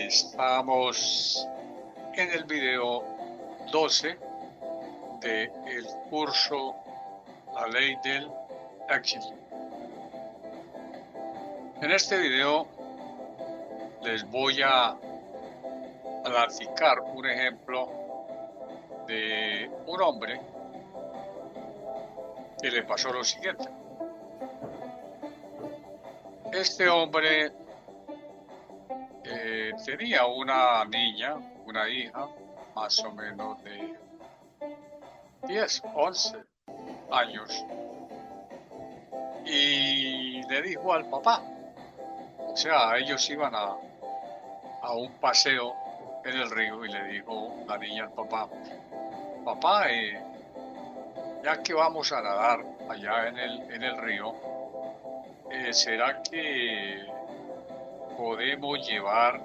Estamos en el video 12 del curso La Ley del Éxito. En este video les voy a platicar un ejemplo de un hombre que le pasó lo siguiente. Este hombre tenía una niña, una hija, más o menos de 10, 11 años, y le dijo al papá, o sea, ellos iban a un paseo en el río y le dijo la niña al papá, papá, ya que vamos a nadar allá en el río, ¿será que podemos llevar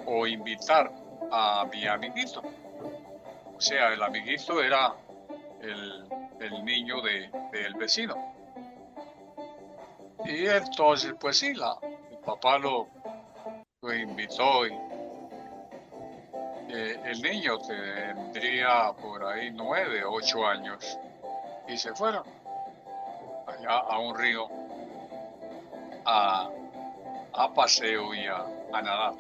o invitar a mi amiguito? O sea, el amiguito era el niño del vecino. Y entonces, pues sí, el papá lo invitó y el niño tendría por ahí 9, 8 años y se fueron allá a un río a paseo y a nadar.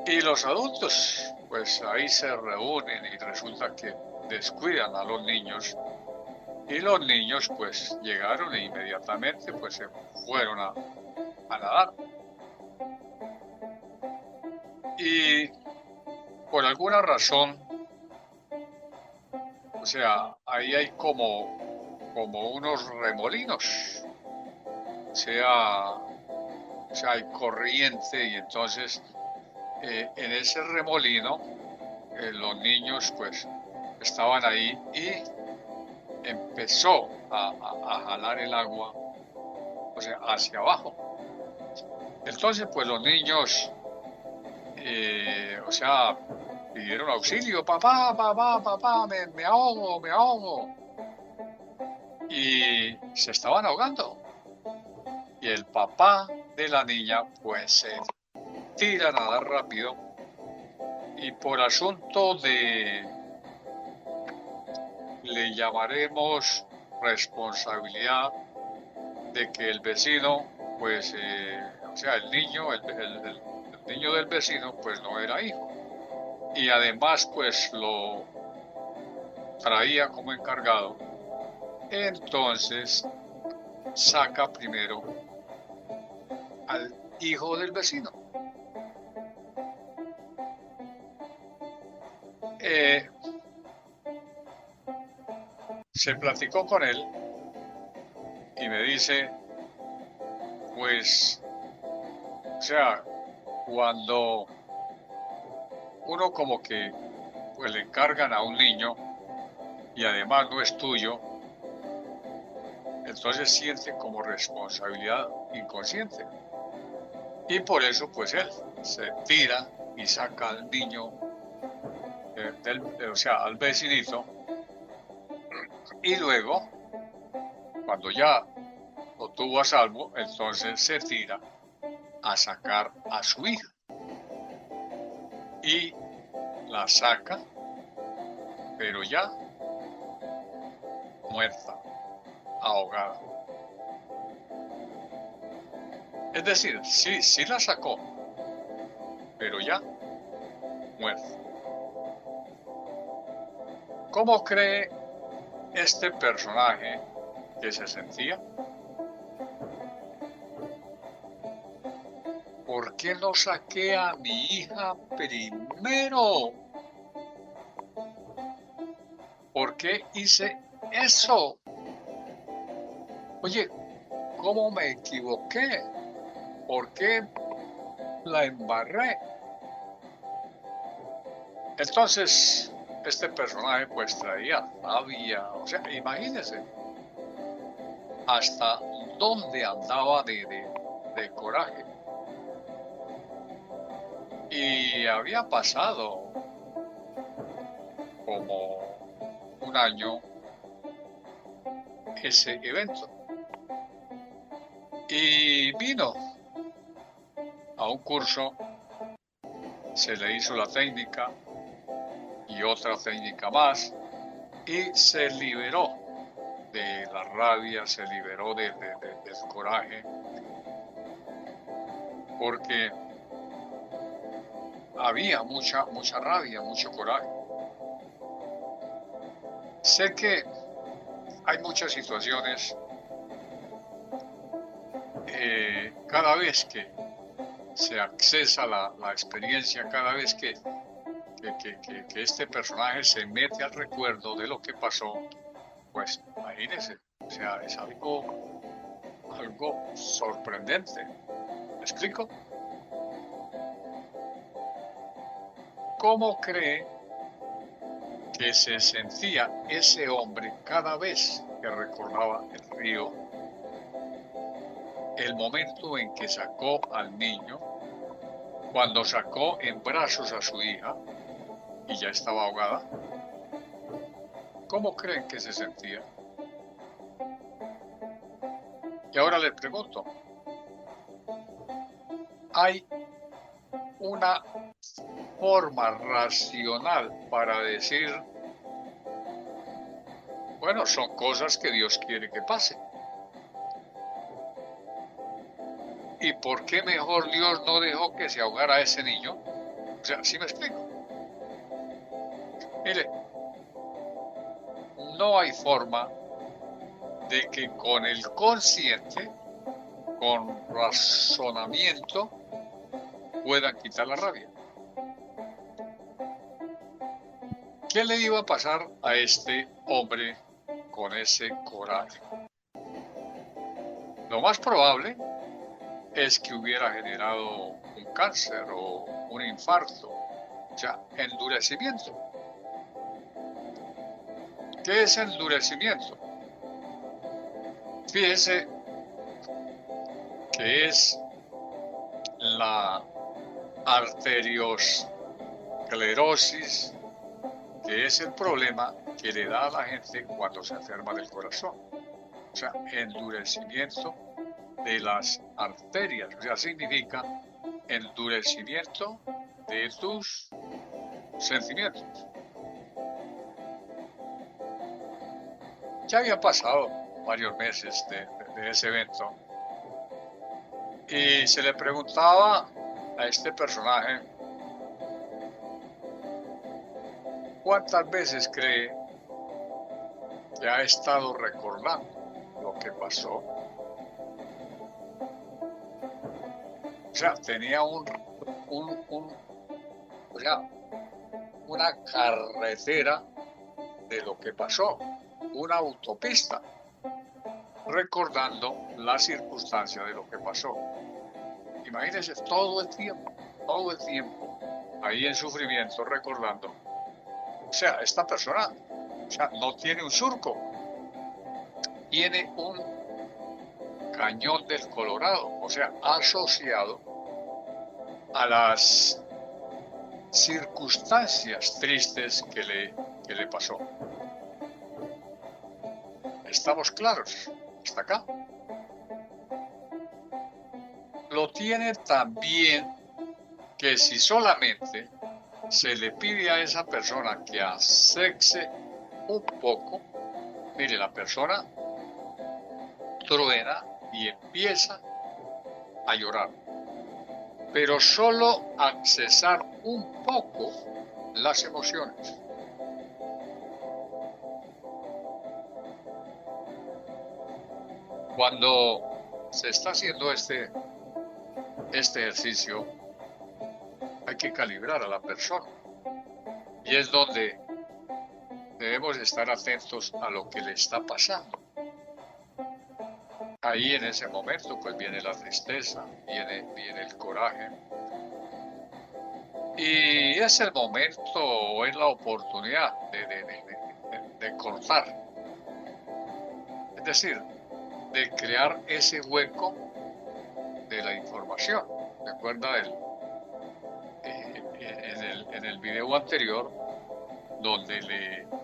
Y los adultos, pues ahí se reúnen y resulta que descuidan a los niños. Y los niños pues llegaron e inmediatamente pues se fueron a nadar. Y por alguna razón, o sea, ahí hay como unos remolinos. O sea, hay corriente y entonces en ese remolino los niños pues estaban ahí y empezó a jalar el agua, o sea, hacia abajo. Entonces pues los niños, o sea, pidieron auxilio, papá, me ahogo. Y se estaban ahogando. Y el papá de la niña pues se tira a nadar rápido y por asunto le llamaremos responsabilidad de que el vecino pues o sea el niño el niño del vecino pues no era hijo y además pues lo traía como encargado, entonces saca primero al hijo del vecino. Se platicó con él y me dice, pues, o sea, cuando uno como que pues le encargan a un niño y además no es tuyo, entonces siente como responsabilidad inconsciente. Y por eso pues él se tira y saca al niño, o sea, al vecinito, y luego, cuando ya lo tuvo a salvo, entonces se tira a sacar a su hija. Y la saca, pero ya muerta, ahogada. Es decir, sí la sacó, pero ya muerta. ¿Cómo cree este personaje que se sentía? ¿Por qué no saqué a mi hija primero? ¿Por qué hice eso? Oye, ¿cómo me equivoqué? ¿Por qué la embarré? Entonces, este personaje pues traía rabia, o sea, imagínense hasta dónde andaba de coraje. Y había pasado como un año ese evento. Y vino a un curso, se le hizo la técnica y otra técnica más y se liberó de la rabia, se liberó del coraje, porque había mucha rabia, mucho coraje. Sé que hay muchas situaciones, cada vez que se accesa la experiencia, cada vez que este personaje se mete al recuerdo de lo que pasó, pues imagínense, o sea, es algo sorprendente. ¿Me explico? ¿Cómo cree que se sentía ese hombre cada vez que recordaba el río, el momento en que sacó al niño, cuando sacó en brazos a su hija y ya estaba ahogada? ¿Cómo creen que se sentía? Y ahora les pregunto, ¿hay una forma racional para decir, bueno, son cosas que Dios quiere que pasen? ¿Y por qué mejor Dios no dejó que se ahogara ese niño? O sea, ¿sí me explico? Mire, no hay forma de que con el consciente, con razonamiento, puedan quitar la rabia. ¿Qué le iba a pasar a este hombre con ese coraje? Lo más probable es que hubiera generado un cáncer o un infarto, o sea, endurecimiento. ¿Qué es endurecimiento? Fíjese que es la arteriosclerosis, que es el problema que le da a la gente cuando se enferma del corazón. O sea, endurecimiento de las arterias, o sea, significa endurecimiento de tus sentimientos. Ya había pasado varios meses de ese evento y se le preguntaba a este personaje cuántas veces cree que ha estado recordando lo que pasó. O sea, tenía una carretera de lo que pasó, una autopista, recordando la circunstancia de lo que pasó. Imagínense todo el tiempo, ahí en sufrimiento, recordando. O sea, esta persona, o sea, no tiene un surco, tiene un cañón del Colorado, o sea, asociado a las circunstancias tristes que le pasó. ¿Estamos claros hasta acá? Lo tiene también que si solamente se le pide a esa persona que asexe un poco, mire, la persona truena y empieza a llorar, pero solo accesar un poco las emociones. Cuando se está haciendo este ejercicio, hay que calibrar a la persona, y es donde debemos estar atentos a lo que le está pasando. Ahí en ese momento pues viene la tristeza, viene el coraje, y es el momento o es la oportunidad de cortar, es decir, de crear ese hueco de la información. Recuerda en el video anterior donde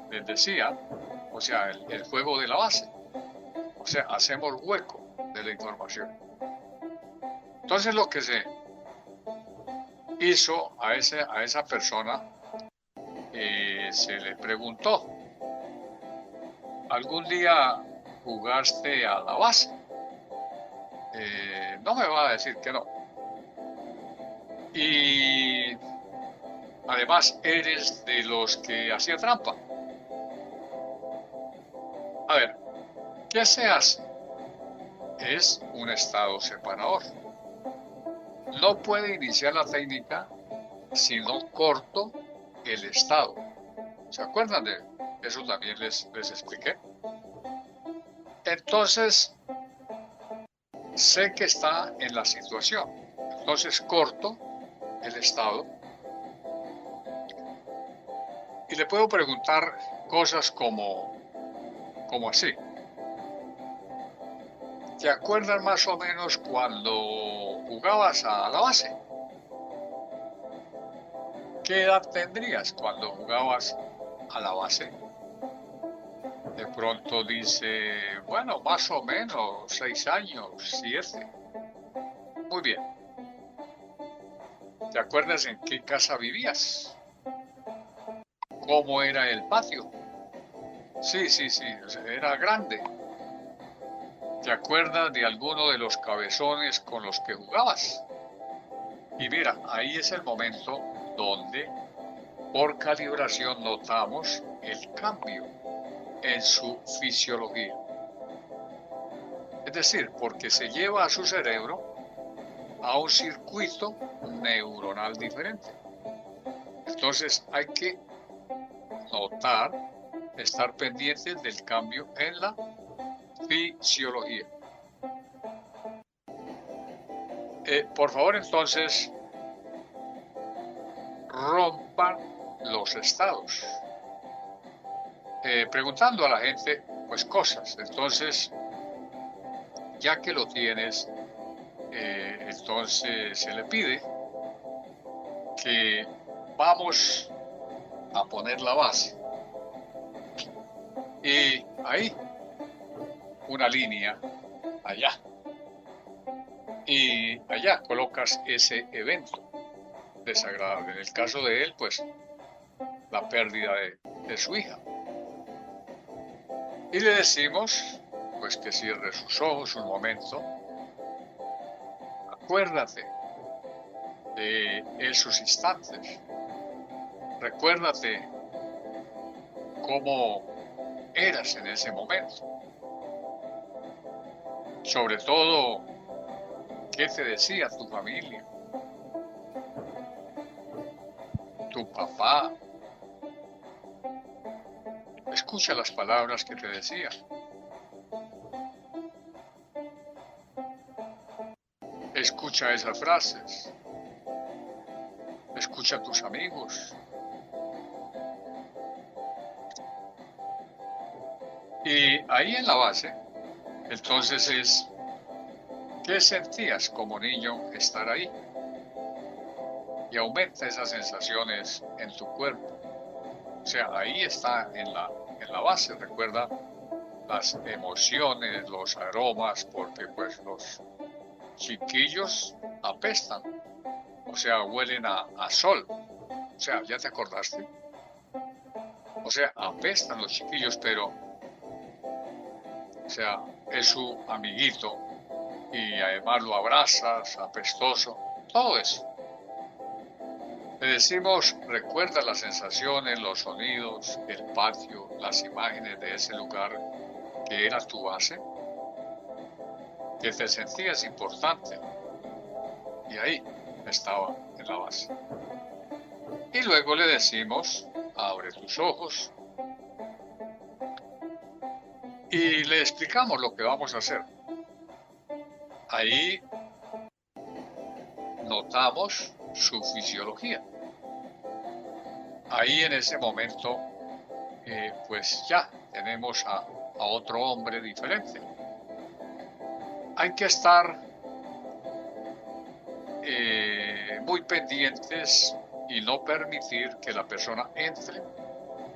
les decía, o sea, el juego de la base. O sea, hacemos hueco de la información. Entonces lo que se hizo a esa persona, se le preguntó, ¿algún día jugaste a la base? No me va a decir que no. Y además eres de los que hacía trampa. A ver, ¿qué se hace? Es un estado separador. No puede iniciar la técnica si no corto el estado. ¿Se acuerdan de eso? También les expliqué. Entonces, sé que está en la situación. Entonces corto el estado y le puedo preguntar cosas como así. ¿Te acuerdas más o menos cuando jugabas a la base? ¿Qué edad tendrías cuando jugabas a la base? De pronto dice, bueno, más o menos 6 años, 7. Muy bien. ¿Te acuerdas en qué casa vivías? ¿Cómo era el patio? Sí, era grande. ¿Te acuerdas de alguno de los cabezones con los que jugabas? Y mira, ahí es el momento donde por calibración notamos el cambio en su fisiología. Es decir, porque se lleva a su cerebro a un circuito neuronal diferente. Entonces hay que notar, estar pendientes del cambio en la fisiología. Por favor, entonces, rompan los estados. Preguntando a la gente, pues cosas. Entonces, ya que lo tienes, entonces se le pide que vamos a poner la base. Y ahí, una línea, allá. Y allá colocas ese evento desagradable. En el caso de él, pues, la pérdida de su hija. Y le decimos, pues, que cierre sus ojos un momento. Acuérdate de esos instantes. Recuérdate cómo eras en ese momento. Sobre todo, ¿qué te decía tu familia? Tu papá. Escucha las palabras que te decía. Escucha esas frases. Escucha a tus amigos. Y ahí en la base, entonces es, ¿qué sentías como niño estar ahí? Y aumenta esas sensaciones en tu cuerpo. O sea, ahí está en la base, recuerda las emociones, los aromas, porque pues los chiquillos apestan, o sea, huelen a sol. O sea, ¿ya te acordaste? O sea, apestan los chiquillos, pero, o sea, es su amiguito y además lo abrazas, apestoso, todo eso. Le decimos, recuerda las sensaciones, los sonidos, el patio, las imágenes de ese lugar que era tu base, que te sentías importante. Y ahí estaba en la base. Y luego le decimos, abre tus ojos. Y le explicamos lo que vamos a hacer. Ahí notamos su fisiología. Ahí en ese momento, pues ya tenemos a otro hombre diferente. Hay que estar muy pendientes y no permitir que la persona entre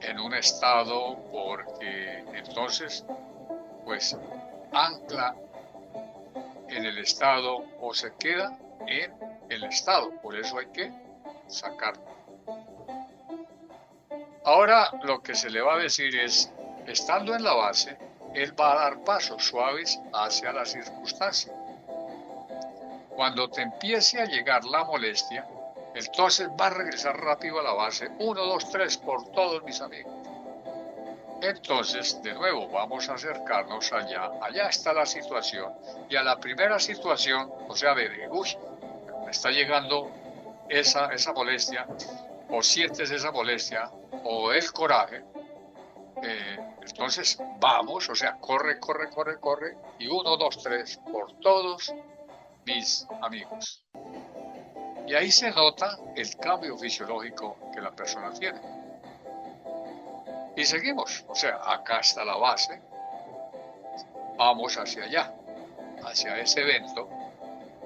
en un estado, porque entonces, pues, ancla en el estado o se queda en el estado. Por eso hay que sacarlo. Ahora lo que se le va a decir es, estando en la base, él va a dar pasos suaves hacia la circunstancia. Cuando te empiece a llegar la molestia, entonces va a regresar rápido a la base, 1, 2, 3, por todos mis amigos. Entonces, de nuevo, vamos a acercarnos allá. Allá está la situación. Y a la primera situación, o sea, uy, me está llegando esa molestia, o sientes esa molestia, o el coraje, entonces vamos, o sea, corre, corre, corre, corre, y 1, 2, 3, por todos mis amigos. Y ahí se nota el cambio fisiológico que la persona tiene. Y seguimos, o sea, acá está la base, vamos hacia allá, hacia ese evento,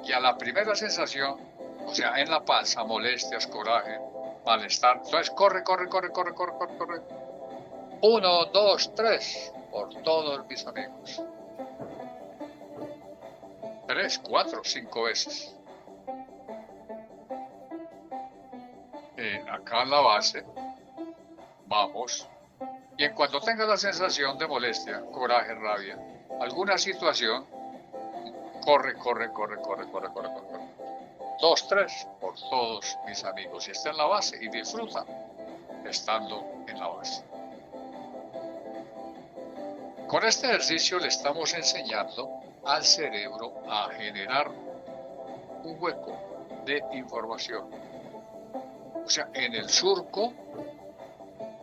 y a la primera sensación, o sea, en la panza, molestias, coraje, malestar, entonces corre, corre, corre, corre, corre, corre, corre. 1, 2, 3, por todos mis amigos. 3, 4, 5 veces. Acá en la base, vamos. Y en cuanto tenga la sensación de molestia, coraje, rabia, alguna situación, corre, corre, corre, corre, corre, corre, corre, corre. 2, 3, por todos mis amigos. Y está en la base y disfruta estando en la base. Con este ejercicio le estamos enseñando al cerebro a generar un hueco de información. O sea, en el surco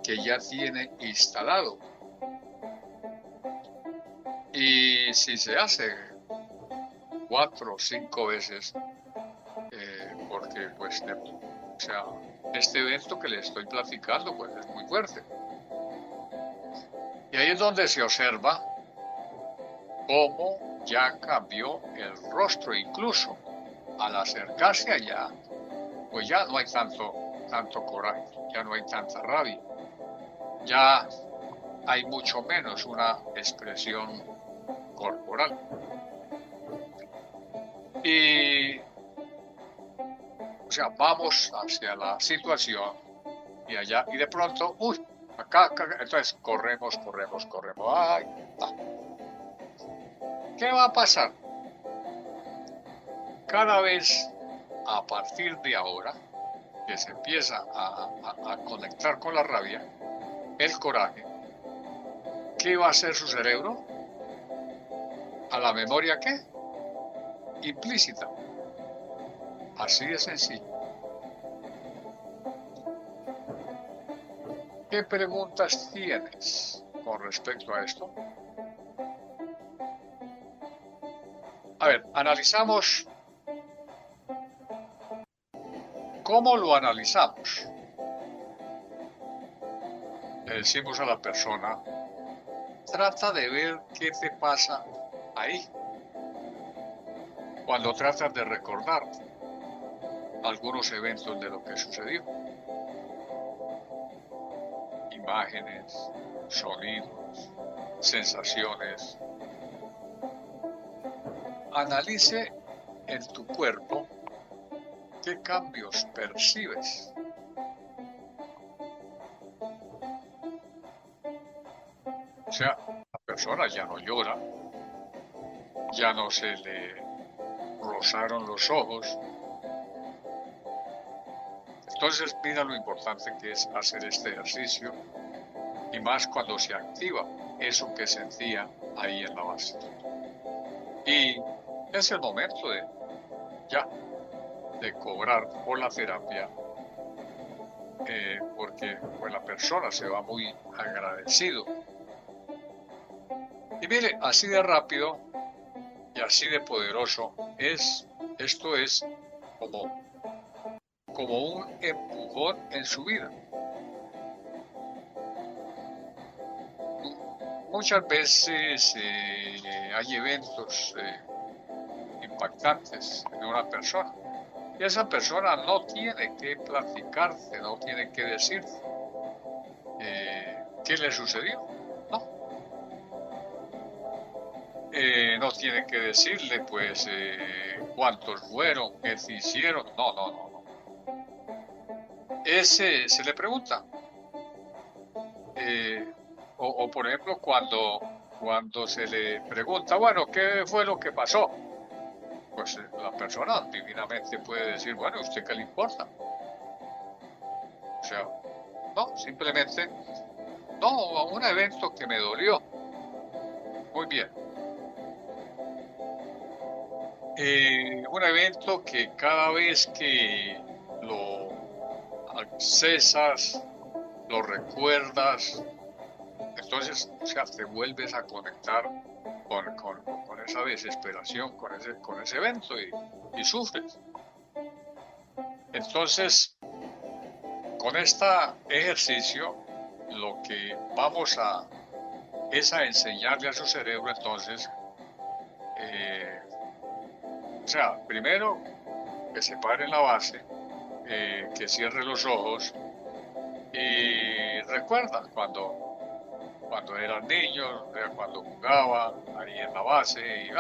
que ya tiene instalado. Y si se hace 4 o 5 veces, porque pues, o sea, este evento que le estoy platicando pues es muy fuerte. Y ahí es donde se observa cómo ya cambió el rostro, incluso al acercarse allá, pues ya no hay tanto coraje, ya no hay tanta rabia, ya hay mucho menos una expresión corporal. Y, o sea, vamos hacia la situación y allá, y de pronto, uy, acá, entonces corremos, ay, ¿qué va a pasar? Cada vez a partir de ahora que se empieza a conectar con la rabia, el coraje, ¿qué va a hacer su cerebro? ¿A la memoria qué? Implícita. Así de sencillo. ¿Qué preguntas tienes con respecto a esto? A ver, analizamos. ¿Cómo lo analizamos? Le decimos a la persona, trata de ver qué te pasa ahí. Cuando tratas de recordar algunos eventos de lo que sucedió. Imágenes, sonidos, sensaciones. Analice en tu cuerpo qué cambios percibes. O sea, la persona ya no llora, ya no se le rozaron los ojos. Entonces, mira lo importante que es hacer este ejercicio, y más cuando se activa eso que sentía ahí en la base. Y es el momento de cobrar por la terapia, porque pues, la persona se va muy agradecido. Y mire, así de rápido y así de poderoso esto es como un empujón en su vida. Muchas veces hay eventos impactantes en una persona y esa persona no tiene que platicarte, no tiene que decirte qué le sucedió, ¿no? No tiene que decirle pues cuántos fueron, qué se hicieron, no. se le pregunta. O por ejemplo, cuando se le pregunta, bueno, ¿qué fue lo que pasó? Pues la persona divinamente puede decir, bueno, ¿a usted qué le importa? O sea, no, simplemente, no, a un evento que me dolió. Muy bien. Un evento que cada vez que lo accesas, lo recuerdas, entonces, o sea, te vuelves a conectar con esa desesperación, con ese evento y sufres. Entonces, con este ejercicio, lo que vamos a es a enseñarle a su cerebro entonces, o sea, primero que se pare en la base, que cierre los ojos y recuerda cuando eran niños, cuando jugaba ahí en la base y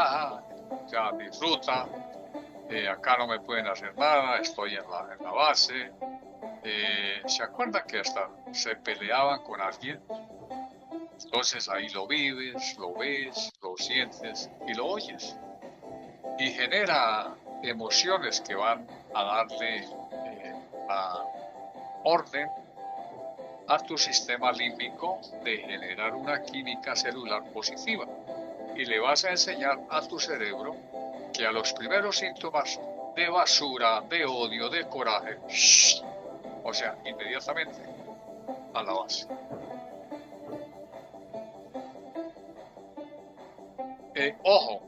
ya disfruta, acá no me pueden hacer nada, estoy en la base. ¿Se acuerdan que hasta se peleaban con alguien? Entonces ahí lo vives, lo ves, lo sientes y lo oyes. Y genera emociones que van a darle la orden a tu sistema límbico de generar una química celular positiva. Y le vas a enseñar a tu cerebro que a los primeros síntomas de basura, de odio, de coraje, o sea, inmediatamente a la base. Ojo,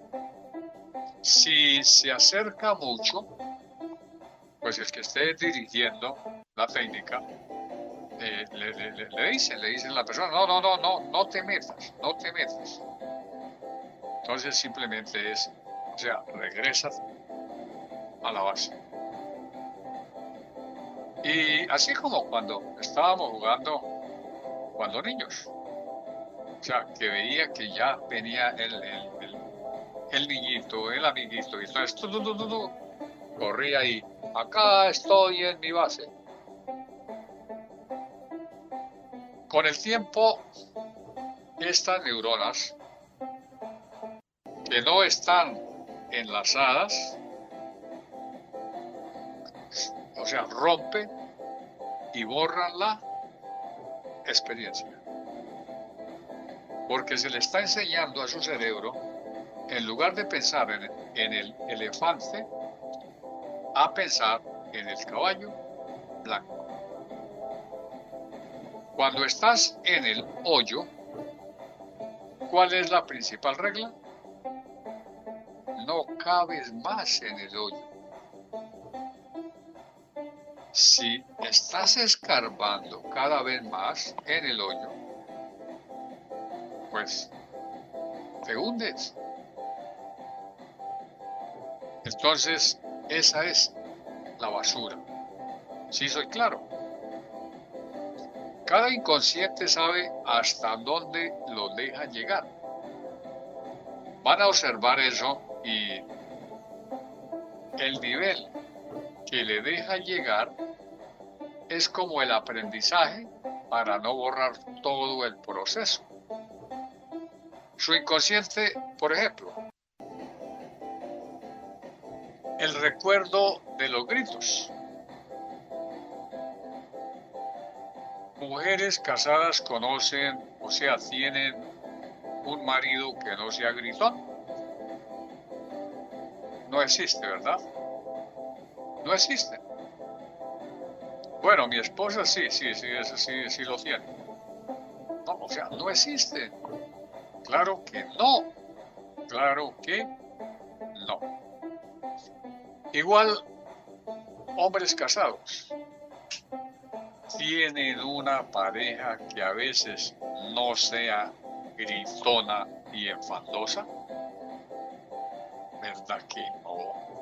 si se acerca mucho, pues el que esté dirigiendo la técnica, le dicen a la persona, no te metas, no te metas. Entonces simplemente es, o sea, regresas a la base. Y así como cuando estábamos jugando, cuando niños, o sea, que veía que ya venía el niñito, el amiguito, y entonces corría y acá estoy en mi base. Con el tiempo, estas neuronas que no están enlazadas, o sea, rompen y borran la experiencia. Porque se le está enseñando a su cerebro, en lugar de pensar en el elefante, a pensar en el caballo blanco. Cuando estás en el hoyo, ¿cuál es la principal regla? No cabes más en el hoyo. Si estás escarbando cada vez más en el hoyo, pues te hundes. Entonces, esa es la basura. ¿Sí soy claro? Cada inconsciente sabe hasta dónde lo deja llegar. Van a observar eso y el nivel que le deja llegar es como el aprendizaje para no borrar todo el proceso. Su inconsciente, por ejemplo, el recuerdo de los gritos. Mujeres casadas conocen, o sea, tienen un marido que no sea gritón. No existe, ¿verdad? No existe. Bueno, mi esposa sí, eso sí lo tiene. No, o sea, no existe. Claro que no. Claro que no. Igual, hombres casados tienen una pareja que a veces no sea gritona y enfandosa. ¿Verdad que no?